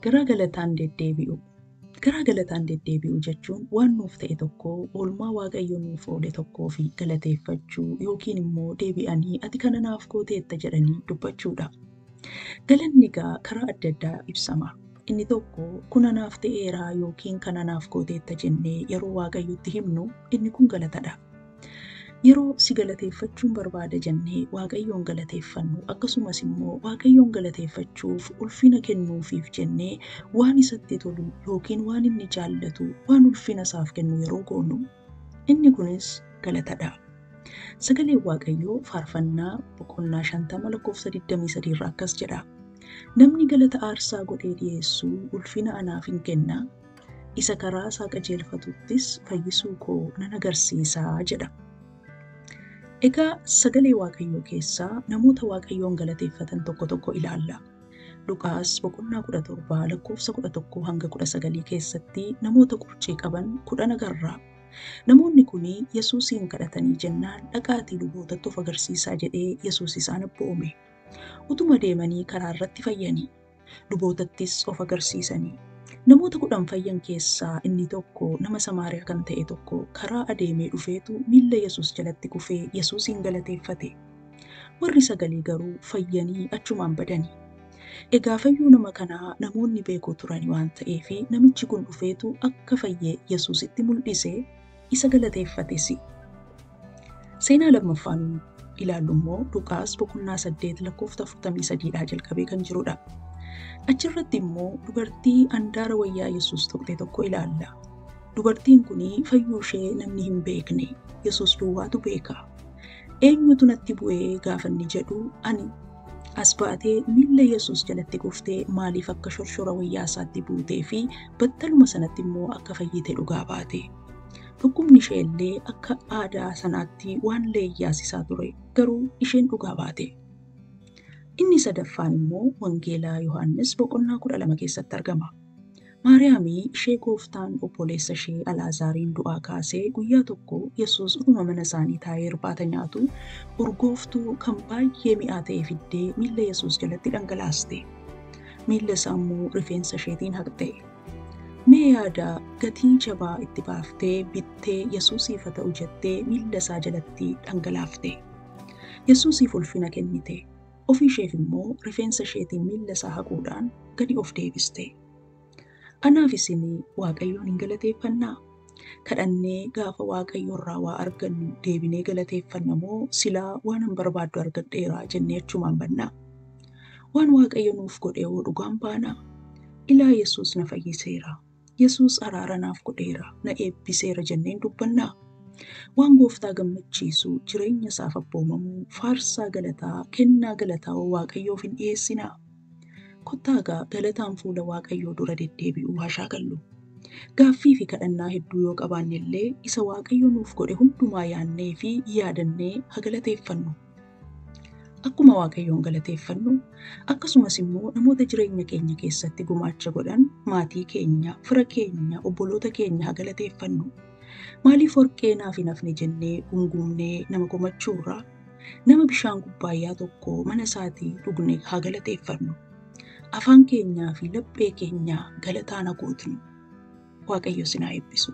Garaagalataan deddeebi'u. Garaagalataan deddeebi'u jechuun waan nuuf ta'e tokko oolmaa Waaqayyo nuuf oole tokkoo fi galateeffachuu yookiin immoo deebi'anii ati kana naaf gooteetta jedhanii dubbachuudha. Galanni egaa karaa adda addaa ibsama. Inni tokko kun naaf ta'eera yookiin kana naaf gooteetta jennee yeroo Waaqayyotti himnu inni kun galatadha. Yeroo si galateeffachuun barbaada jennee Waaqayyoon galateeffannu akkasumas immoo Waaqayyoon galateeffachuuf ulfina kennuufiif jennee waan isatti tolu yookiin waan inni jaallatu waan ulfina isaaf kennu yeroo goonu inni kunis galatadha. Sagaleen Waaqayyoo faarfannaa boqonnaa 50:23 irraa akkas jedha. Namni galata aarsaa godhee dhiyeessu ulfina anaaf hin kenna. Isa karaa isaa qajeelfatuttis fayyisuu koo nan agarsiisa jedha. Egaa sagalee Waaqayyoo keessaa namoota Waaqayyoon galateeffatan tokko tokko ilaalla. Luqaas boqonnaa 17:11-19 keessatti namoota qurcii qaban 10 agarra. Namoonni kun Yesuusiin kadhatanii jennaan dhaqaatii lubootatti of agarsiisaa jedhee Yesuus isaan abboome. Utuma deemanii karaa irratti fayyanii. Lubootattis of agarsiisanii. Namoota 10 fayyan keessaa inni tokko nama Samaariyaa kan ta'e tokko karaa adeemee dhufeetu miilla Yesuus jalatti kufee Yesuusiin galateeffate. Warri 9 garuu fayyanii achumaan badanii. Egaa fayyuu nama kanaa namoonni beekuu turani waan ta'eef namichi kun dhufeetu akka fayyee Yesuusitti mul'ise isa galateeffates. Seenaa lammaffaan ilaallu immoo Luqaas boqonnaa 8:43 jalqabee kan jirudha. Achirratti immoo dubartii handaara wayyaa Yesuus tuqxe tokko ilaalla. Dubartiin kun fayyuu ishee namni hin beekne Yesuus duwwaatu beeka. Eenyutu natti bu'ee gaafa inni jedhu ani as baatee miilla Yesuus jalatti kuftee maaliif akka shorshora wayyaa isaatti buutee fi battaluma sanatti immoo akka fayyite dhugaa baate. Dhukkubni ishee illee akka aadaa sanaatti waan leeyyaasisaa ture garuu isheen dhugaa baate. Inni sadaffaan immoo Wangeelaa Yohaannis boqonnaa 12 keessatti argama. Maariyaamii ishee gooftaan obboleessa ishee Alaazaariin du'aa kaasee guyyaa tokko Yesuus dhuma mana isaanii taa'ee irbaata nyaatu urgooftuu kan baay'ee mi'aa ta'e fiddee miilla Yesuus jalatti dhangalaaste. Miilla isaa immoo rifeensa isheetiin haqxe. Mee yaada gatii jabaa itti baaftee bittee Yesuusiif haa ta'u jettee miilla isaa jalatti dhangalaafte. Yesuusiif ulfina kennite. Ofii isheef immoo rifeensa isheetiin miilla isaa haquudhaan gadi of deebiste. Anaaf isin Waaqayyoon hin galateeffannaa? Kadhannee gaafa Waaqayyo irraa waa argannu deebinee galateeffanna moo silaa waan hin barbaaddu argadheera jennee achumaan bannaa? Waan Waaqayyo nuuf godhe hoo dhugaan baanaa? Ilaa Yesuus na fayyiseera. Yesuus araara naaf godheera. Na eebbiseera jenneen dubbannaa? Waan gooftaa gammachiisu jireenya isaaf abboomamu faarsaa galataa kennaa galataa Waaqayyoof hin dhiyeessinaa. Kottaa egaa galataan fuula Waaqayyoo dura deddeebi'uu haa shaakallu. Gaaffii fi kadhannaa hedduu yoo qabaanne illee isa Waaqayyo nuuf godhe hundumaa yaannee fi yaadannee haa galateeffannu. Akkuma Waaqayyoon galateeffannu akkasumas immoo namoota jireenya keenya keessatti gumaacha godhan maatii keenya, fira keenya, obboloota keenya haa galateeffannu. Maaliif warqee naaf hin hafne jennee gungumnee nama komachuurraa nama bishaan kubbaayyaa tokko mana isaatii dhugne haa galateeffannu. Afaan keenyaa fi laphee keenya galataan haa guutnu. Waaqayyo isin haa eebbisu.